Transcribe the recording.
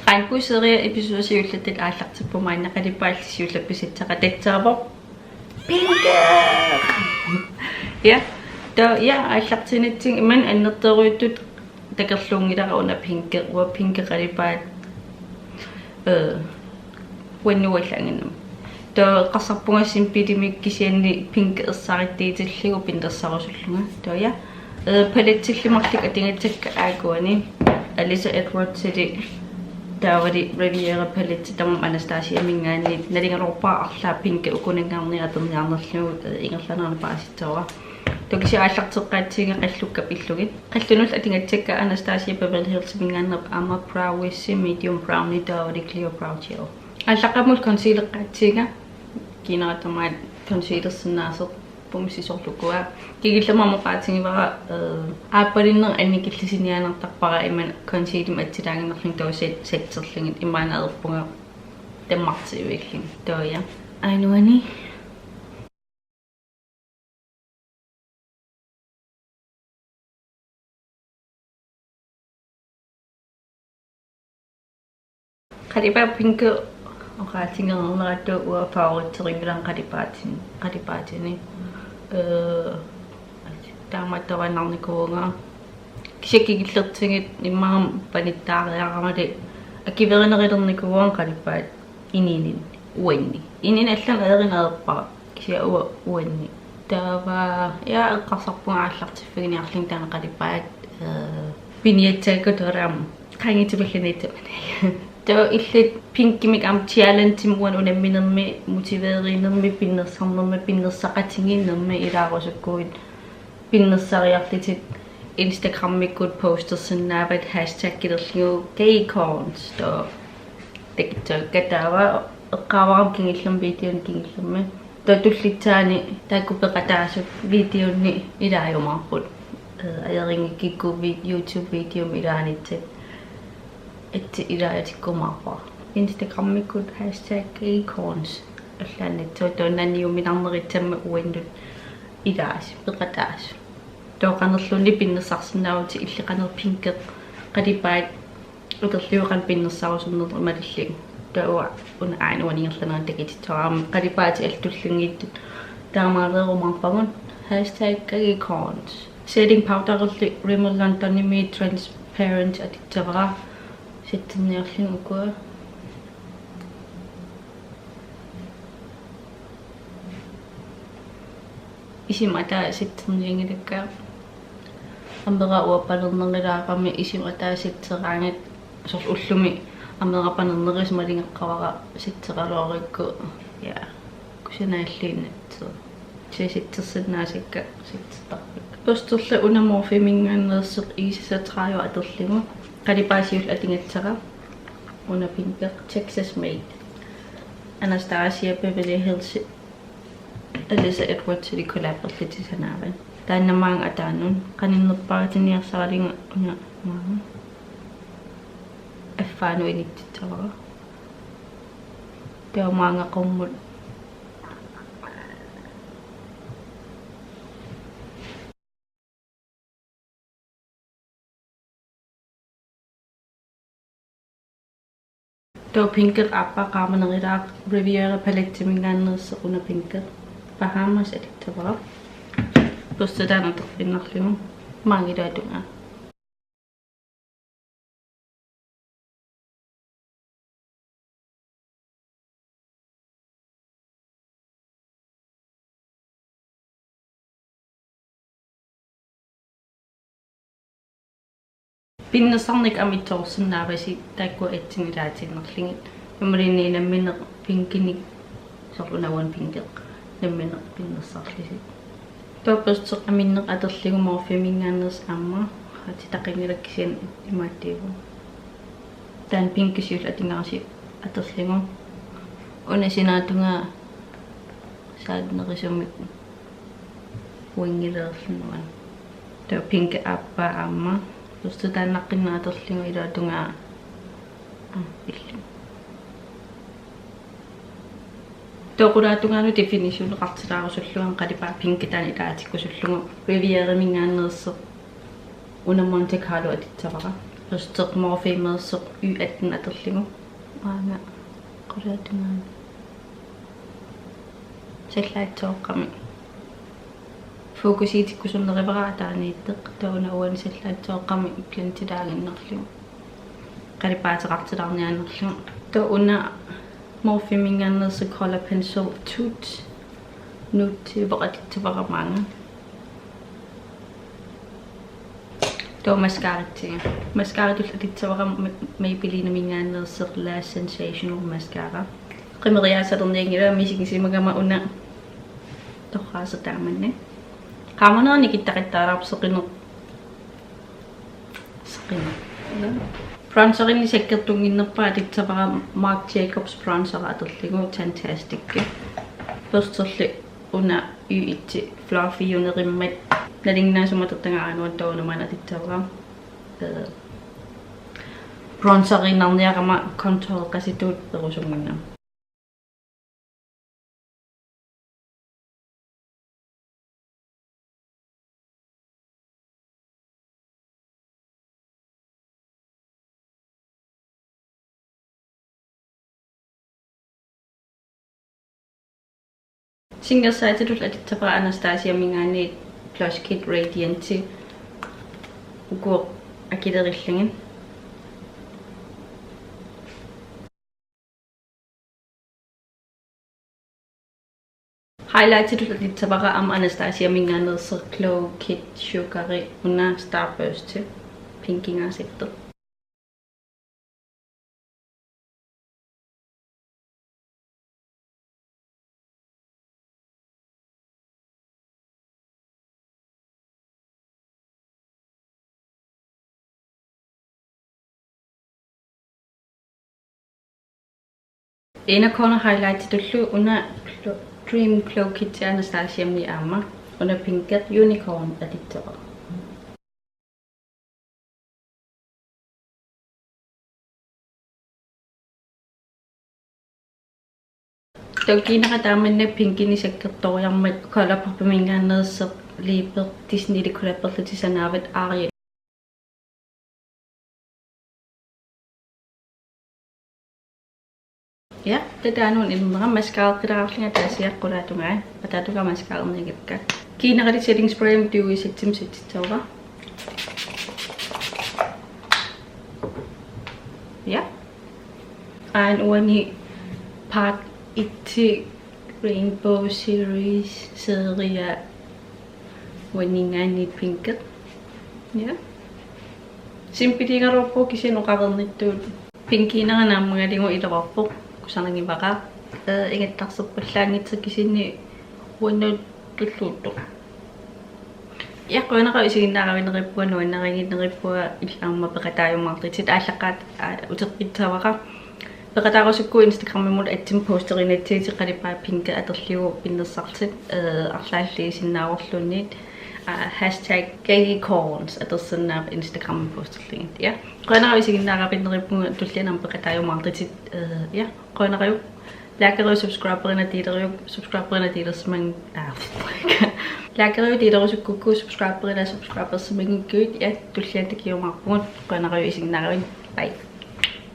Regnbueserie episode 7 til allart på mig når det bare syvle besætter det taber. Pinke. Ja. Der allart til en ting men andet der ryddet der kan slunge der under pinke og pinke det bare when nu er langen. Der kasser på sin bitte med kisende pinke sagt det til leve binder savslunge. Der ja. Palet til mig at det til agoni. Alisa Edward til det. Der var det Riviera Palette, der var Anastasia Mingani, når det var bare at pinke og kunne engang ned den andre slå engelskerne bare sit over. Du kan se at jeg tror at ting er slukke bilukke. Kan du at ting tjekke Anastasia Beverly Hills Mingani op Amma Brow medium brown i dag og det clear brow gel. Jeg kan måle concealer ting. Giver der mig concealer sådan altså pomsi sortuko ya. Gigil sama mukhating baka apa din ng ani kitlisin niya ng takpaka iman concealer at sidangin naking daw set lingit iman al punga demak si wikling daw ya. Ano ani? Kadipa pinko okay tinggal ngado wa favorit sering bilang kadipatin ni. Tama tawa nang ko nga kasi kigilot tingit ni mam panitara nga de akivera na rin ni ko ang kalipat ininin wenni inin atlang rin pa kasi wenni tawa ya kasak po nga aslak sa figni akling tang kalipat piniyete ko doram kangi tibekinete der illet pink gimmick am challenge mo ano minan me motivere nan me pinasam nan me pinasakatingin nan me iraro så gå pinasariaktigt Instagram med good posters and nabat hashtag gidder gaycorns der TikTok der var kawam kingilum video kingilum me der du litani der kunne berette så video ni i dag jo meget godt jeg ringer gik go YouTube video med der til et idea komapa Instagram med good hashtag gaycorns allan to donani jo min andre tema window idas beqatas to qanalluni pinnasarsinau ti illi qanal pinket qadipaat uterliuqan pinnassarusunnut malilling tawa un aanuanigerlana takit taam qadipaat altullingiit taamaaleerumarpagun hashtag gaycorns setting powder rimmel tonni transparent atitavara settemniarling ukua isimata settemniangilakka ambera uappalernerlaaqami isimata setterangat sors ullumi ambera panerneris malingeqqavara setteraloorikku ja kusanaalliinat se settersinnaasakka settertarpik posterla unamorfimingaannerseq iisasataraaju aterlimu Kadipasiul atingatsara una pinker Texas made Anastasia Beverly Hills Alisa Edward til kollaborativ til sanavan. Der er mange af danun kanin partinir saling una mange afano inititara. Der er mange komod to pinker apa kama ng Iraq Riviera Palette minganos una pinker Bahamas editaba basta dana to pinaklim mangi dadunga Pinnasarnik amitorsun navasi takku etsinilaatin nerlingit umrinni namminner pinkinik sorunawan pinker namminner pinnassarlisit topasseq aminner aterligumorfimingaaners amma hatitaqingilakkisian imaattiivu tan pinkisiul atingarsi aterligum unasinaatunga saadnerisumik wingileerlunuan to pinke appa amma Gusto tayo nakinatosling ito nga film. Ito ko nato nga no definition katsara ko sulungan kadipa pinkitan itati ko sulungan Riviera minganos una Monte Carlo at itsabaka. Just morphemet så y18 aterlingu. Aana qulaatumaan. Sallaatsoqqami. Fokusiitikkusunnerivaraataaniitteq tauna uan sallaatsoqqami iklantilaaginnerlingu. Qalipaateqartilarniaannerlingu. Tauna morphemingaannersu color pencil tooth. Nyt ivoqatitsuvaramaanga. Tuo mascara-tinga. Mascara-tulla atitsuvaram Maybelline-mingaannerseq Lash Sensational Mascara. Qimeriaasalerniangila misikisimakama una torraasataamanni. Qaamanerni kittaqittaararpseqinu. Bronzerini sakkertunginnerpa atitsuvaram Marc Jacobs bronzer aterligu fantastic. Førsterli una y1 fluffy unerimmat nalinnaasumatertangaanuat taunuman atitsuvaram bronzerinarniaqama contour qasituut perusungunna. Singersaititulla atitsuvaram Anastasia Mingaani Plush Kit Radianti uku akilerillingin. Highlightitulla atitsuvaram Anastasia Mingaannerseq Glow Kit Sugary una Starburst pinkingaasittu. Ena corner highlightitullu una Dream Glow Kit Anastasia Miama una pinket unicorn atitsuvaram. Tokinaqataamanna pinkini sakkertoriarmat colorpapmingaannerseq liiper Disney-likulapperlutisanaavit Ariel. Ja, det er nogle indre mascara-qilararlinga taasiaqqulaatungaa ataatuga mascara-nigikka. Kiinaqali setting spray diuisitsimsititsaura. Ja. Ein uani part 1 Rainbow Series seria waningaani pinket. Ja. Simpitigaroppo kisinoqarernittuut pinkiinaqanaammalingu ilerorpo. Kusanangivara ingattarserpallaangitsekkisinni uannautlulluuttu. Iaqquanaqa isiginnaaqavinerippuga nuannaringinnerippuga illaamma peqataayummaartit ааллаққаат утерпитсаваqa peqataarusukku Instagramimul attim posterinattiiti qalipaa pinka aterligu pinnersartit арлааллиисиннааорлунниит #gagicorns atersannaaq Instagram posterlingit ja qoinaqavi siginnaaqapinnerippuga tullianam peqataayummaartit ja qoinaqajuk laakeru subscriberina tiilersman laakeru tiilerusukku subscriberina subscribersmangikkuut ja tulliantakiumarpugut qoinaqavi isiginnaaqavin bye.